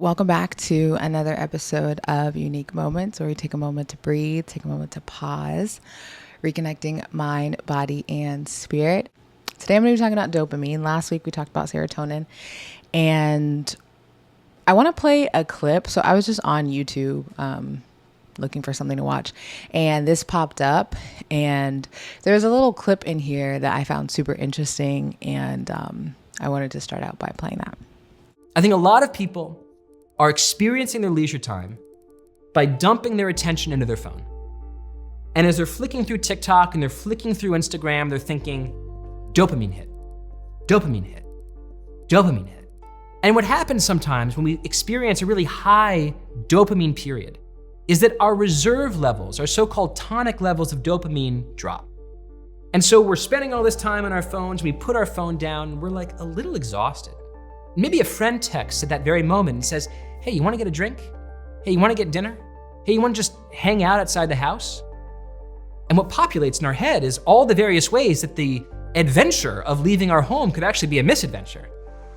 Welcome back to another episode of Unique Moments, where we take a moment to breathe, take a moment to pause, reconnecting mind, body, and spirit. Today I'm going to be talking about dopamine. Last week we talked about serotonin, and I want to play a clip. So I was just on YouTube looking for something to watch, and this popped up, and there's a little clip in here that I found super interesting, and I wanted to start out by playing that. I think a lot of people are experiencing their leisure time by dumping their attention into their phone. And as they're flicking through TikTok and they're flicking through Instagram, they're thinking, dopamine hit, dopamine hit, dopamine hit. And what happens sometimes when we experience a really high dopamine period is that our reserve levels, our so-called tonic levels of dopamine, drop. And so we're spending all this time on our phones, we put our phone down, and we're like a little exhausted. Maybe a friend texts at that very moment and says, hey, you wanna get a drink? Hey, you wanna get dinner? Hey, you wanna just hang out outside the house? And what populates in our head is all the various ways that the adventure of leaving our home could actually be a misadventure.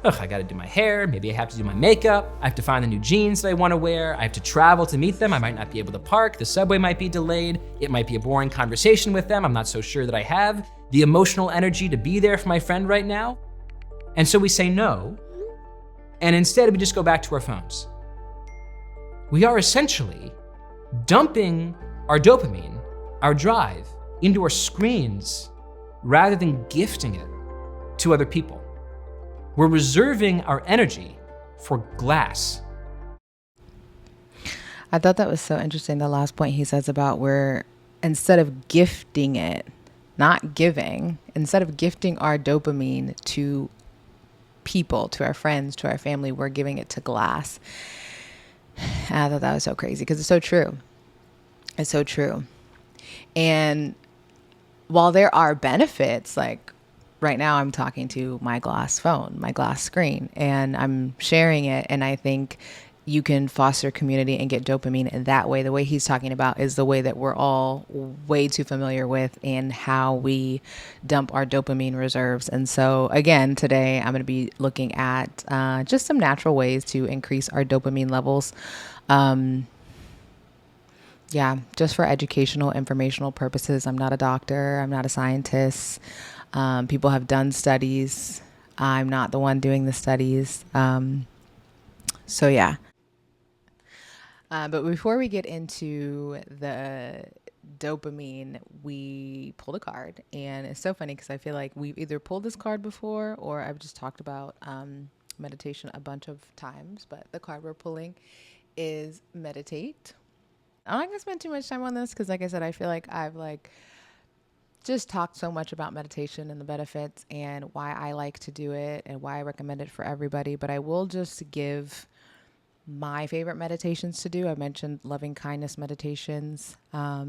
Ugh, I gotta do my hair, maybe I have to do my makeup, I have to find the new jeans that I wanna wear, I have to travel to meet them, I might not be able to park, the subway might be delayed, it might be a boring conversation with them, I'm not so sure that I have the emotional energy to be there for my friend right now. And so we say no, and instead we just go back to our phones. We are essentially dumping our dopamine, our drive, into our screens rather than gifting it to other people. We're reserving our energy for glass. I thought that was so interesting, the last point he says about where instead of gifting it, not giving, instead of gifting our dopamine to people, to our friends, to our family, we're giving it to glass. And I thought that was so crazy because it's so true. It's so true. And while there are benefits, like right now I'm talking to my glass phone, my glass screen, and I'm sharing it, and I think you can foster community and get dopamine in that way. The way he's talking about is the way that we're all way too familiar with in how we dump our dopamine reserves. And so again, today I'm going to be looking at just some natural ways to increase our dopamine levels. Just for educational, informational purposes. I'm not a doctor. I'm not a scientist. People have done studies. I'm not the one doing the studies. But before we get into the dopamine, we pulled a card. And it's so funny because I feel like we've either pulled this card before or I've just talked about meditation a bunch of times. But the card we're pulling is meditate. I'm not going to spend too much time on this because, like I said, I feel like I've just talked so much about meditation and the benefits and why I like to do it and why I recommend it for everybody. But I will just give my favorite meditations to do. I mentioned loving kindness meditations. I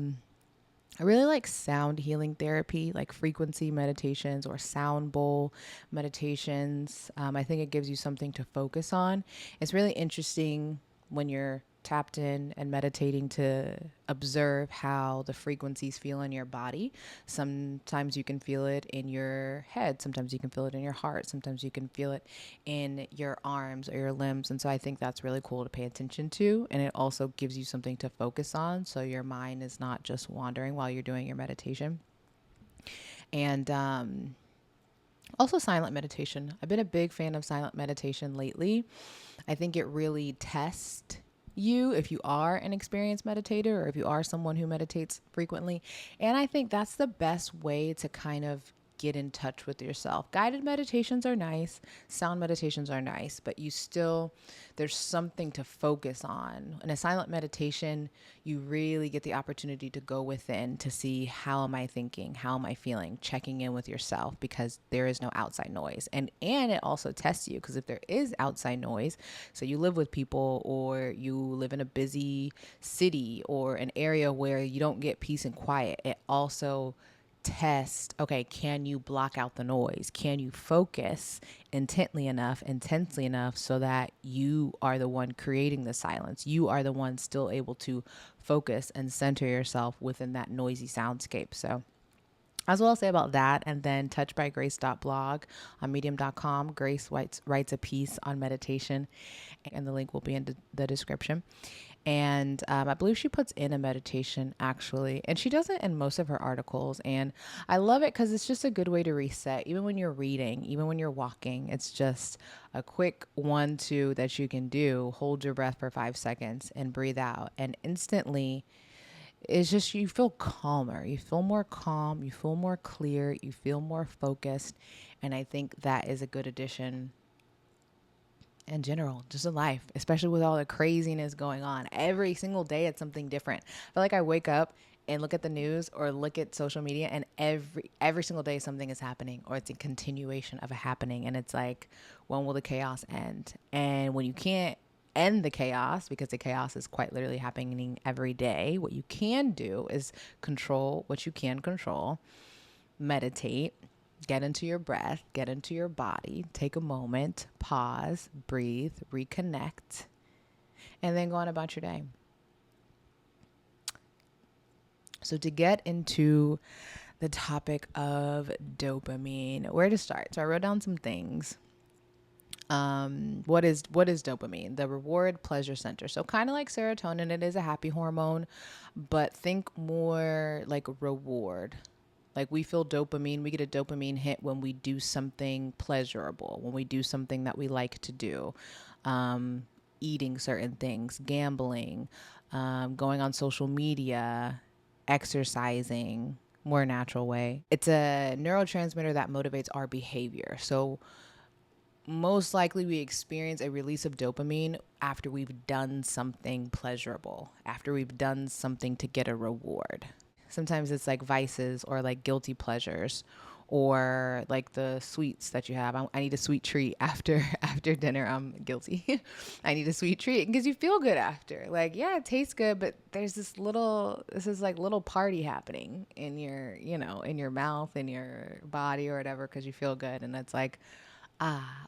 really like sound healing therapy, like frequency meditations or sound bowl meditations. I think it gives you something to focus on. It's really interesting when you're tapped in and meditating to observe how the frequencies feel in your body. Sometimes you can feel it in your head. Sometimes you can feel it in your heart. Sometimes you can feel it in your arms or your limbs. And so I think that's really cool to pay attention to. And it also gives you something to focus on, so your mind is not just wandering while you're doing your meditation. And also silent meditation. I've been a big fan of silent meditation lately. I think it really tests you if you are an experienced meditator or if you are someone who meditates frequently. And I think that's the best way to kind of get in touch with yourself. Guided meditations are nice, sound meditations are nice, but there's something to focus on. In a silent meditation, you really get the opportunity to go within to see, how am I thinking? How am I feeling? Checking in with yourself, because there is no outside noise. And it also tests you, because if there is outside noise, so you live with people or you live in a busy city or an area where you don't get peace and quiet, it also test, okay, can you block out the noise? Can you focus intensely enough so that you are the one creating the silence? You are the one still able to focus and center yourself within that noisy soundscape. So That's what I'll say about that. And then touchedbygrace.blog on medium.com. Grace writes a piece on meditation, and the link will be in the description. And I believe she puts in a meditation actually, and she does it in most of her articles. And I love it because it's just a good way to reset, even when you're reading, even when you're walking. It's just a quick 1-2 that you can do. Hold your breath for 5 seconds and breathe out, and instantly it's just you feel calmer, you feel more calm, you feel more clear, you feel more focused. And I think that is a good addition in general, just in life, especially with all the craziness going on. Every single day it's something different. I feel like I wake up and look at the news or look at social media, and every single day something is happening, or it's a continuation of a happening. And it's like, when will the chaos end? And when you can't end the chaos, because the chaos is quite literally happening every day, what you can do is control what you can control. Meditate, get into your breath, get into your body, take a moment, pause, breathe, reconnect, and then go on about your day. So to get into the topic of dopamine, where to start? So I wrote down some things. What is dopamine? The reward pleasure center. So kind of like serotonin, it is a happy hormone, but think more like reward. Like we feel dopamine, we get a dopamine hit when we do something pleasurable, when we do something that we like to do, eating certain things, gambling, going on social media, exercising, more natural way. It's a neurotransmitter that motivates our behavior. So most likely we experience a release of dopamine after we've done something pleasurable, after we've done something to get a reward. Sometimes it's like vices or like guilty pleasures, or like the sweets that you have. I need a sweet treat after dinner. I'm guilty. I need a sweet treat because you feel good after. Like, yeah, it tastes good, but there's this is like little party happening in your, in your mouth, in your body or whatever, because you feel good. And it's like,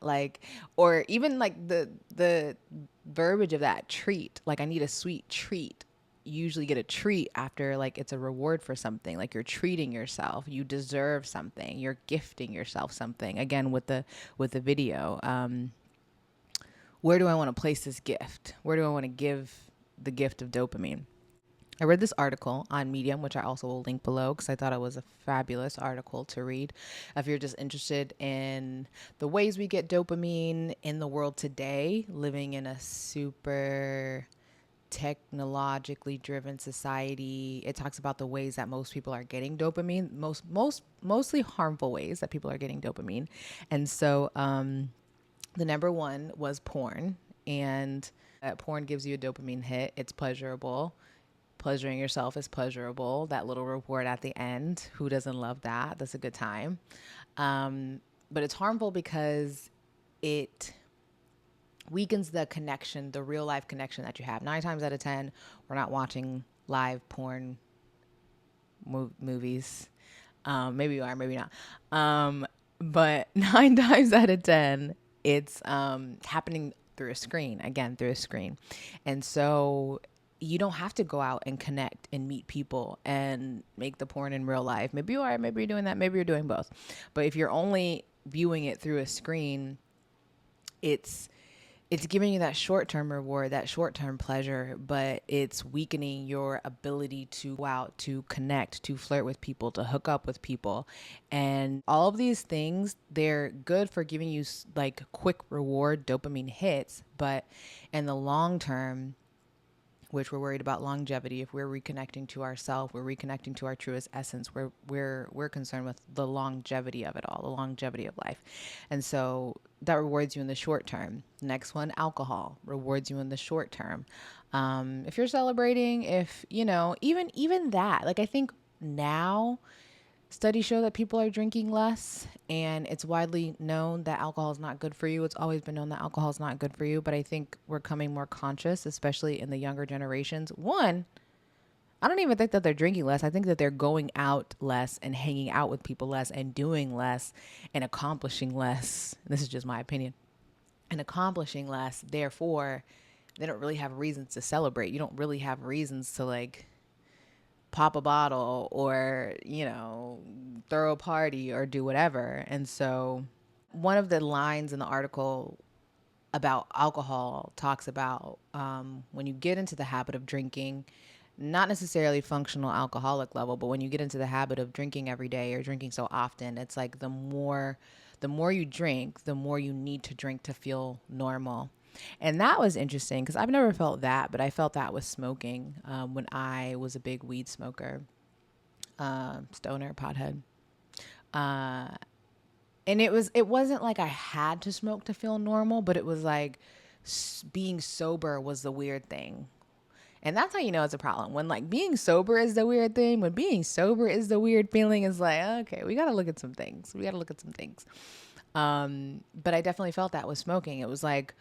like, or even like the verbiage of that treat, like I need a sweet treat. You usually get a treat after, like, it's a reward for something, like you're treating yourself, you deserve something, you're gifting yourself something. Again, with the video, where do I want to place this gift? Where do I want to give the gift of dopamine? I read this article on Medium, which I also will link below because I thought it was a fabulous article to read. If you're just interested in the ways we get dopamine in the world today, living in a super technologically driven society, it talks about the ways that most people are getting dopamine, mostly harmful ways that people are getting dopamine. And so the number one was porn, and porn gives you a dopamine hit. It's pleasurable. Pleasuring yourself is pleasurable. That little reward at the end, who doesn't love that? That's a good time. But it's harmful because it weakens the connection, the real life connection that you have. 9 times out of 10, we're not watching live porn movies. Maybe you are, maybe not. But 9 times out of 10, it's happening through a screen, through a screen. And so you don't have to go out and connect and meet people and make the porn in real life. Maybe you are, maybe you're doing that, maybe you're doing both. But if you're only viewing it through a screen, it's giving you that short-term reward, that short-term pleasure, but it's weakening your ability to go out, to connect, to flirt with people, to hook up with people. And all of these things, they're good for giving you like quick reward dopamine hits, but in the long term, which we're worried about longevity, if we're reconnecting to ourselves, we're reconnecting to our truest essence, we're concerned with the longevity of it all, the longevity of life. And so that rewards you in the short term. Next one, alcohol rewards you in the short term. If you're celebrating, if, even that, like, I think now studies show that people are drinking less, and it's widely known that alcohol is not good for you. It's always been known that alcohol is not good for you, but I think we're becoming more conscious, especially in the younger generations. One, I don't even think that they're drinking less. I think that they're going out less and hanging out with people less and doing less and accomplishing less. This is just my opinion. And accomplishing less, therefore, they don't really have reasons to celebrate. You don't really have reasons to, like, pop a bottle or, throw a party or do whatever. And so one of the lines in the article about alcohol talks about when you get into the habit of drinking, not necessarily functional alcoholic level, but when you get into the habit of drinking every day or drinking so often, it's like the more you drink, the more you need to drink to feel normal. And that was interesting because I've never felt that, but I felt that with smoking when I was a big weed smoker, stoner, pothead. And it wasn't like I had to smoke to feel normal, but it was like being sober was the weird thing. And that's how you know it's a problem. When like being sober is the weird thing, when being sober is the weird feeling, is like, okay, we got to look at some things. But I definitely felt that with smoking. It was like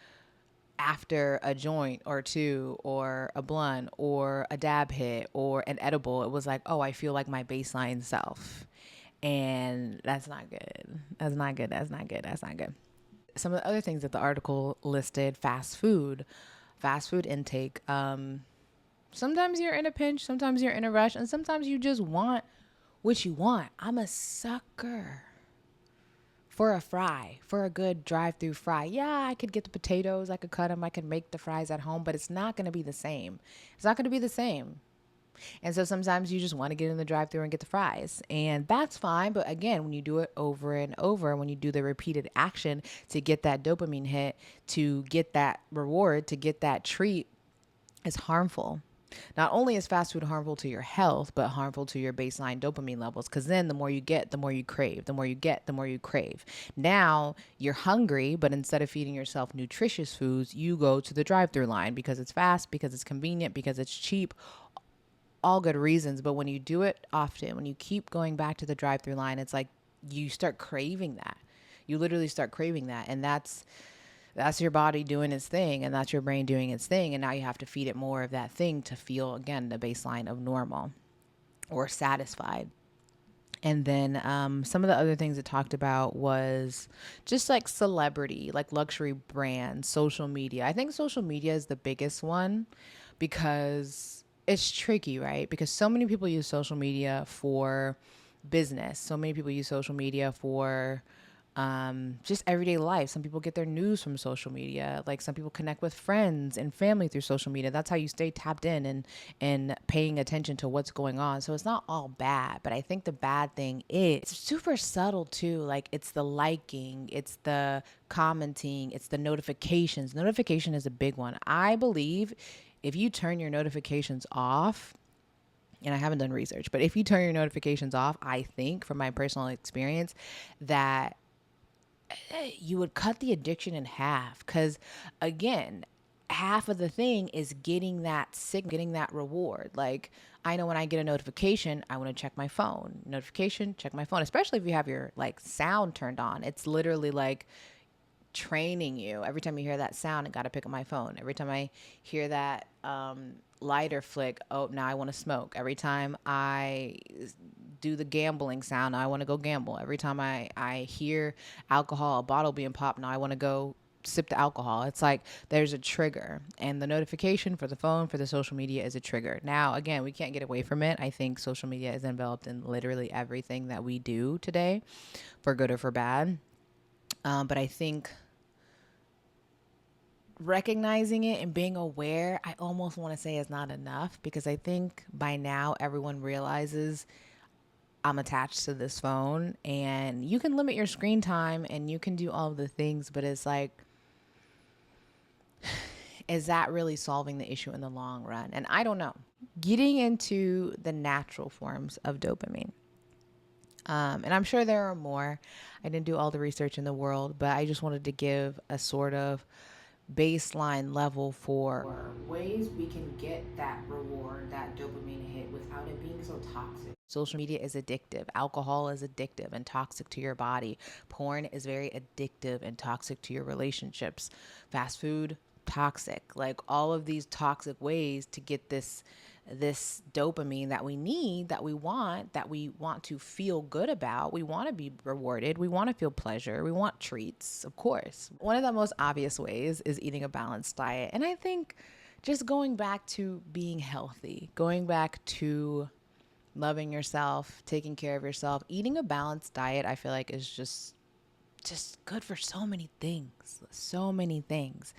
after a joint or two or a blunt or a dab hit or an edible, it was like, oh, I feel like my baseline self. And that's not good. That's not good. That's not good. That's not good. Some of the other things that the article listed: fast food intake. Sometimes you're in a pinch, sometimes you're in a rush, and sometimes you just want what you want. I'm a sucker for a fry, for a good drive-through fry. Yeah, I could get the potatoes, I could cut them, I could make the fries at home, but it's not going to be the same. It's not going to be the same. And so sometimes you just want to get in the drive-thru and get the fries. And that's fine. But again, when you do it over and over, when you do the repeated action to get that dopamine hit, to get that reward, to get that treat, it's harmful. Not only is fast food harmful to your health, but harmful to your baseline dopamine levels. Because then the more you get, the more you crave. The more you get, the more you crave. Now you're hungry, but instead of feeding yourself nutritious foods, you go to the drive-thru line because it's fast, because it's convenient, because it's cheap. All good reasons. But when you do it often, when you keep going back to the drive-thru line, it's like you start craving that. You literally start craving that. And that's your body doing its thing, and that's your brain doing its thing. And now you have to feed it more of that thing to feel, again, the baseline of normal or satisfied. And then some of the other things it talked about was just like celebrity, like luxury brands, social media. I think social media is the biggest one because it's tricky, right? Because so many people use social media for business. So many people use social media for just everyday life. Some people get their news from social media. Like some people connect with friends and family through social media. That's how you stay tapped in and paying attention to what's going on. So it's not all bad, but I think the bad thing is it's super subtle too. Like it's the liking, it's the commenting, it's the notifications. Notification is a big one. I believe if you turn your notifications off, and I haven't done research, but if you turn your notifications off, I think from my personal experience that you would cut the addiction in half. Because again, half of the thing is getting that getting that reward. Like I know when I get a notification, I want to check my phone. Notification, check my phone, especially if you have your like sound turned on. It's literally like training you. Every time you hear that sound, I got to pick up my phone. Every time I hear that lighter flick, oh, now I want to smoke. Every time I do the gambling sound, now I want to go gamble. Every time I hear alcohol, a bottle being popped, now I want to go sip the alcohol. It's like there's a trigger, and the notification for the phone, for the social media is a trigger. Now, again, we can't get away from it. I think social media is enveloped in literally everything that we do today, for good or for bad. But I think recognizing it and being aware, I almost want to say is not enough, because I think by now everyone realizes I'm attached to this phone, and you can limit your screen time and you can do all of the things, but it's like, is that really solving the issue in the long run? And I don't know. Getting into the natural forms of dopamine. And I'm sure there are more. I didn't do all the research in the world, but I just wanted to give a sort of baseline level for ways we can get that reward, that dopamine hit, without it being so toxic. Social media is addictive. Alcohol is addictive and toxic to your body. Porn is very addictive and toxic to your relationships. Fast food, toxic. Like all of these toxic ways to get this dopamine that we need, that we want to feel good about. We want to be rewarded. We want to feel pleasure. We want treats, of course. One of the most obvious ways is eating a balanced diet. And I think just going back to being healthy, going back to loving yourself, taking care of yourself, eating a balanced diet, I feel like is just good for so many things. So many things.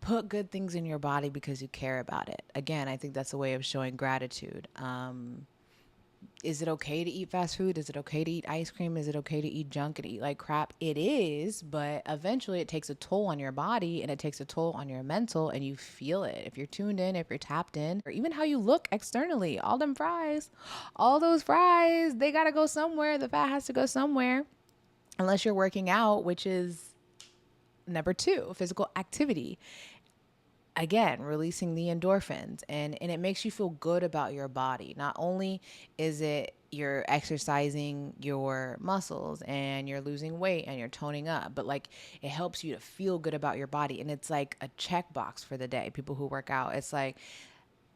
Put good things in your body because you care about it. Again, I think that's a way of showing gratitude. Is it okay to eat fast food? Is it okay to eat ice cream? Is it okay to eat junk and eat like crap? It is, but eventually it takes a toll on your body and it takes a toll on your mental, and you feel it. If you're tuned in, if you're tapped in, or even how you look externally, all them fries, all those fries, they got to go somewhere. The fat has to go somewhere, unless you're working out, which is number 2, physical activity. Again, releasing the endorphins, and it makes you feel good about your body. Not only is it you're exercising your muscles and you're losing weight and you're toning up, but like it helps you to feel good about your body. And it's like a checkbox for the day. People who work out, it's like,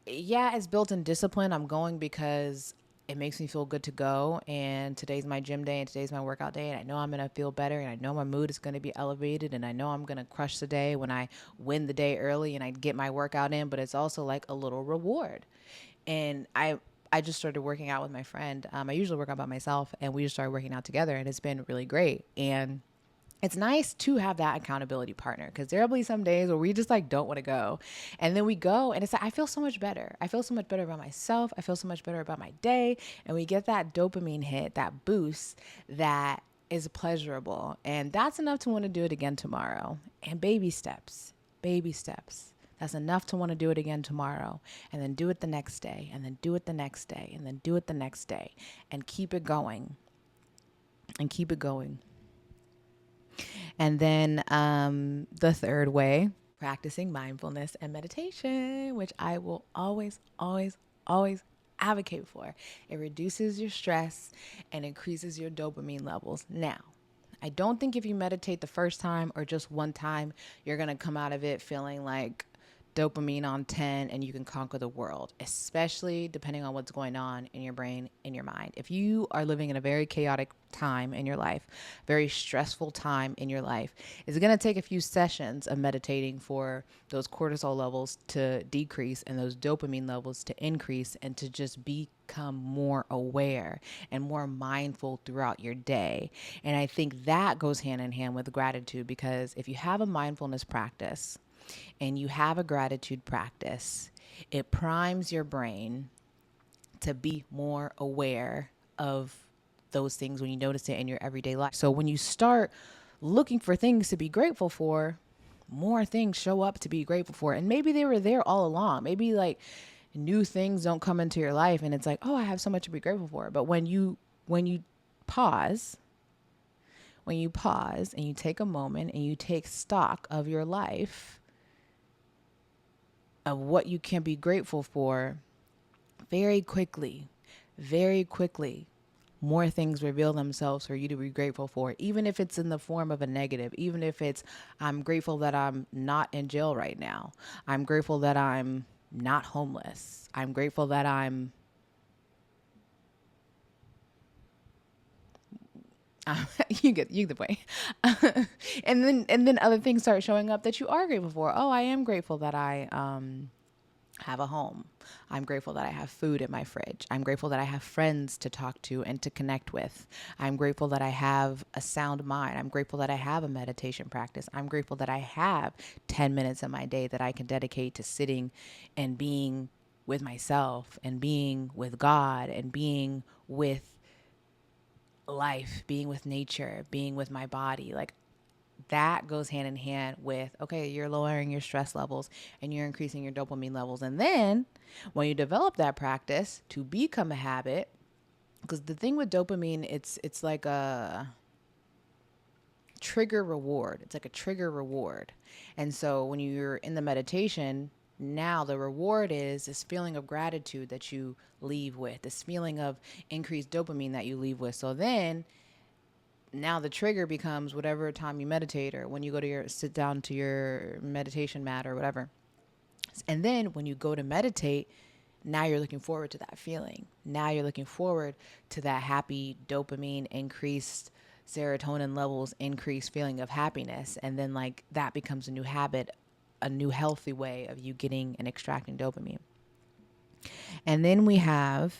yeah, it's built in discipline. I'm going because it makes me feel good to go, and today's my gym day and today's my workout day, and I know I'm going to feel better, and I know my mood is going to be elevated, and I know I'm going to crush the day when I win the day early and I get my workout in. But it's also like a little reward. And I just started working out with my friend. I usually work out by myself, and we just started working out together, and it's been really great. And it's nice to have that accountability partner, because there'll be some days where we just like don't want to go, and then we go, and it's like I feel so much better. I feel so much better about myself. I feel so much better about my day, and we get that dopamine hit, that boost that is pleasurable, and that's enough to want to do it again tomorrow. And baby steps, baby steps. That's enough to want to do it again tomorrow, and then do it the next day, and then do it the next day, and then do it the next day, and keep it going, and keep it going. And then the third way, practicing mindfulness and meditation, which I will always, always, always advocate for. It reduces your stress and increases your dopamine levels. Now, I don't think if you meditate the first time or just one time, you're going to come out of it feeling like dopamine on 10 and you can conquer the world, especially depending on what's going on in your brain, in your mind. If you are living in a very chaotic time in your life, very stressful time in your life, it's going to take a few sessions of meditating for those cortisol levels to decrease and those dopamine levels to increase, and to just become more aware and more mindful throughout your day. And I think that goes hand in hand with gratitude, because if you have a mindfulness practice and you have a gratitude practice, it primes your brain to be more aware of those things when you notice it in your everyday life. So when you start looking for things to be grateful for, more things show up to be grateful for. And maybe they were there all along. Maybe like new things don't come into your life and it's like, oh, I have so much to be grateful for. But when you pause, when you pause and you take a moment and you take stock of your life, of what you can be grateful for, very quickly, more things reveal themselves for you to be grateful for, even if it's in the form of a negative, even if it's, I'm grateful that I'm not in jail right now. I'm grateful that I'm not homeless. I'm grateful that you get the point. and then other things start showing up that you are grateful for. Oh, I am grateful that I have a home. I'm grateful that I have food in my fridge. I'm grateful that I have friends to talk to and to connect with. I'm grateful that I have a sound mind. I'm grateful that I have a meditation practice. I'm grateful that I have 10 minutes of my day that I can dedicate to sitting and being with myself and being with God and being with life, being with nature, being with my body. Like, that goes hand in hand with, okay, you're lowering your stress levels and you're increasing your dopamine levels. And then when you develop that practice to become a habit, because the thing with dopamine, it's like a trigger reward. It's like a trigger reward. And so when you're in the meditation, now the reward is this feeling of gratitude that you leave with, this feeling of increased dopamine that you leave with. So then now the trigger becomes whatever time you meditate, or when you go to sit down to your meditation mat or whatever. And then when you go to meditate, now you're looking forward to that feeling. Now you're looking forward to that happy dopamine, increased serotonin levels, increased feeling of happiness. And then like that becomes a new habit, a new healthy way of you getting and extracting dopamine. And then we have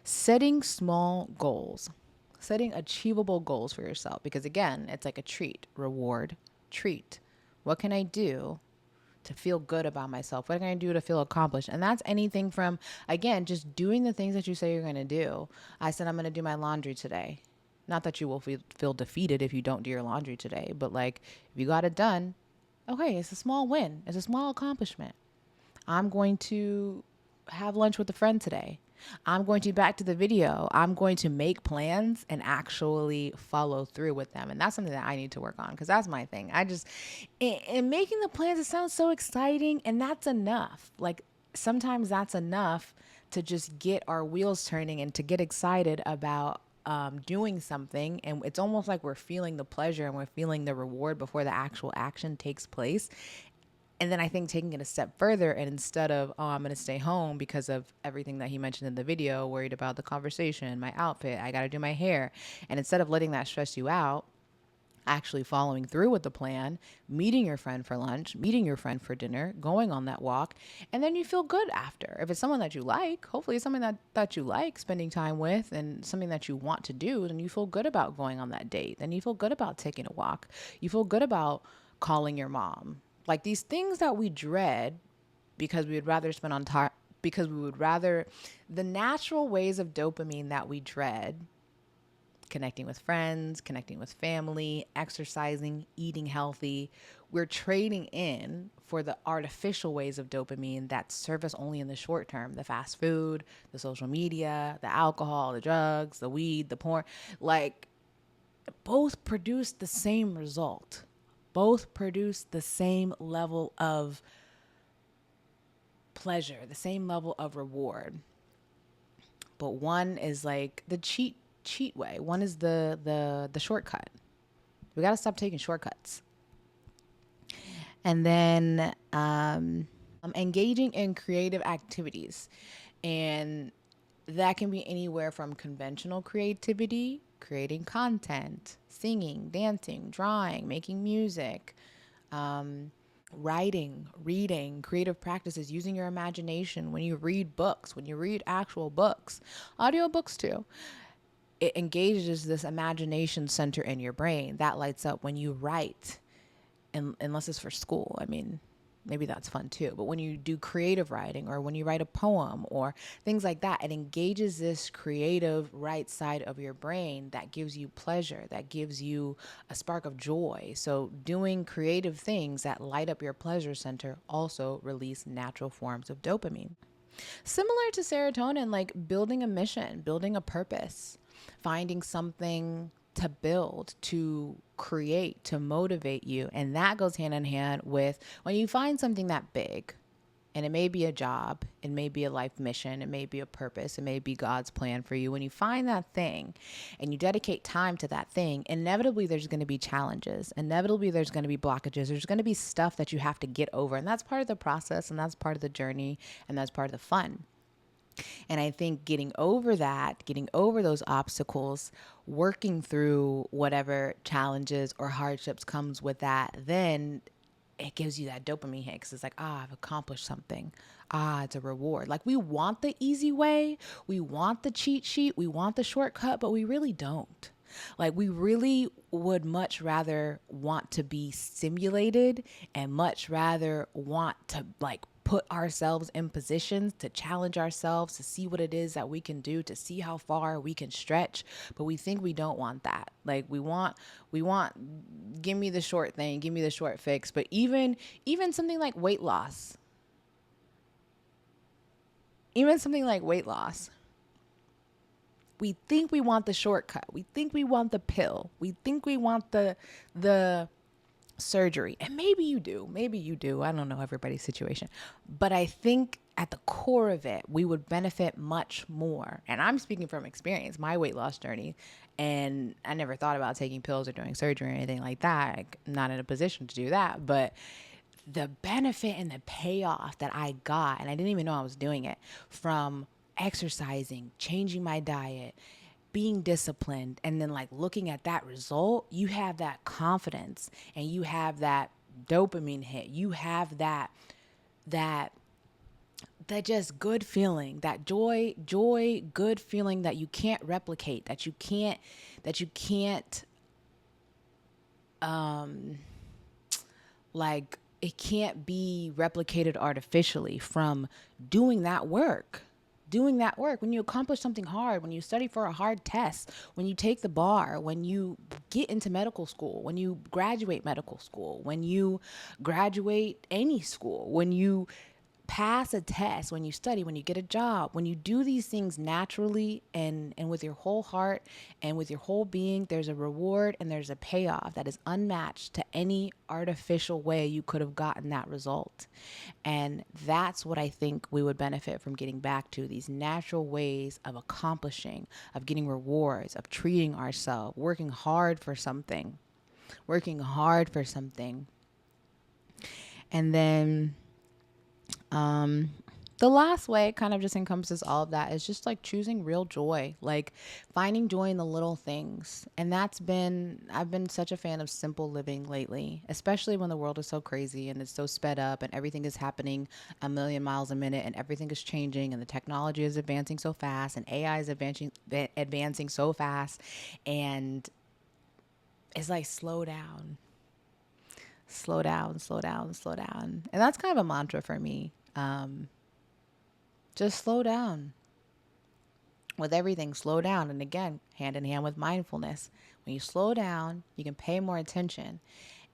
setting small goals, setting achievable goals for yourself. Because again, it's like a treat, reward, treat. What can I do to feel good about myself? What can I do to feel accomplished? And that's anything from, again, just doing the things that you say you're going to do. I said, I'm going to do my laundry today. Not that you will feel defeated if you don't do your laundry today, but like if you got it done, okay, it's a small win. It's a small accomplishment. I'm going to have lunch with a friend today. I'm going to back to the video. I'm going to make plans and actually follow through with them. And that's something that I need to work on because that's my thing. In making the plans, it sounds so exciting and that's enough. Like sometimes that's enough to just get our wheels turning and to get excited about doing something. And it's almost like we're feeling the pleasure and we're feeling the reward before the actual action takes place. And then I think taking it a step further, and instead of, oh, I'm going to stay home because of everything that he mentioned in the video, worried about the conversation, my outfit, I got to do my hair. And instead of letting that stress you out, actually following through with the plan, meeting your friend for lunch, meeting your friend for dinner, going on that walk, and then you feel good after. If it's someone that you like, hopefully it's something that you like spending time with and something that you want to do, then you feel good about going on that date. Then you feel good about taking a walk. You feel good about calling your mom. Like these things that we dread because we would rather spend on time, because we would rather, the natural ways of dopamine that we dread, connecting with friends, connecting with family, exercising, eating healthy, we're trading in for the artificial ways of dopamine that serve us only in the short term. The fast food, the social media, the alcohol, the drugs, the weed, the porn. Like both produce the same result. Both produce the same level of pleasure, the same level of reward. But one is like the cheat way. One is the shortcut. We got to stop taking shortcuts. And then engaging in creative activities. And that can be anywhere from conventional creativity, creating content, singing, dancing, drawing, making music, writing, reading, creative practices, using your imagination when you read books, when you read actual books, audiobooks too. It engages this imagination center in your brain that lights up when you write, and unless it's for school. I mean, maybe that's fun too. But when you do creative writing or when you write a poem or things like that, it engages this creative right side of your brain that gives you pleasure, that gives you a spark of joy. So doing creative things that light up your pleasure center also release natural forms of dopamine. Similar to serotonin, like building a mission, building a purpose, finding something to build, to create, to motivate you. And that goes hand in hand with when you find something that big, and it may be a job, it may be a life mission, it may be a purpose, it may be God's plan for you. When you find that thing and you dedicate time to that thing, inevitably there's going to be challenges. Inevitably there's going to be blockages. There's going to be stuff that you have to get over. And that's part of the process, and that's part of the journey, and that's part of the fun. And I think getting over that, getting over those obstacles, working through whatever challenges or hardships comes with that, then it gives you that dopamine hit because it's like, I've accomplished something. It's a reward. Like we want the easy way, we want the cheat sheet, we want the shortcut, but we really don't. Like we really would much rather want to be stimulated and much rather want to like put ourselves in positions to challenge ourselves, to see what it is that we can do, to see how far we can stretch. But we think we don't want that. Like we want, give me the short thing, give me the short fix. But even something like weight loss, we think we want the shortcut. We think we want the pill. We think we want the surgery. And maybe you do. I don't know everybody's situation. But I think at the core of it, we would benefit much more. And I'm speaking from experience, my weight loss journey. And I never thought about taking pills or doing surgery or anything like that. I'm not in a position to do that. But the benefit and the payoff that I got, and I didn't even know I was doing it, from exercising, changing my diet, being disciplined, and then like looking at that result, you have that confidence and you have that dopamine hit. You have that that just good feeling, that joy, good feeling that you can't replicate, that you can't like it can't be replicated artificially from doing that work. Doing that work, when you accomplish something hard, when you study for a hard test, when you take the bar, when you get into medical school, when you graduate medical school, when you graduate any school, when you pass a test, when you study, when you get a job, when you do these things naturally and with your whole heart and with your whole being, there's a reward and there's a payoff that is unmatched to any artificial way you could have gotten that result. And that's what I think we would benefit from getting back to, these natural ways of accomplishing, of getting rewards, of treating ourselves, working hard for something. And then the last way, it kind of just encompasses all of that, is just like choosing real joy, like finding joy in the little things. And I've been such a fan of simple living lately, especially when the world is so crazy and it's so sped up and everything is happening a million miles a minute and everything is changing and the technology is advancing so fast and AI is advancing so fast. And it's like, slow down, slow down, slow down, slow down. And that's kind of a mantra for me. Just slow down with everything. Slow down. And again, hand in hand with mindfulness. When you slow down, you can pay more attention.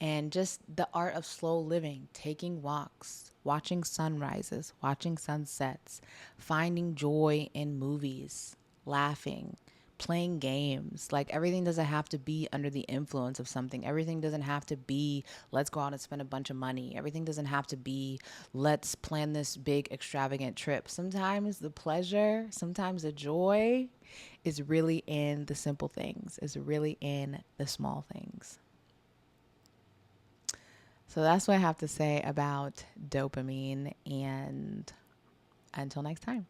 And just the art of slow living, taking walks, watching sunrises, watching sunsets, finding joy in movies, laughing, playing games. Like, everything doesn't have to be under the influence of something. Everything doesn't have to be, let's go out and spend a bunch of money. Everything doesn't have to be, let's plan this big extravagant trip. Sometimes the pleasure, sometimes the joy is really in the simple things, is really in the small things. So that's what I have to say about dopamine, and until next time.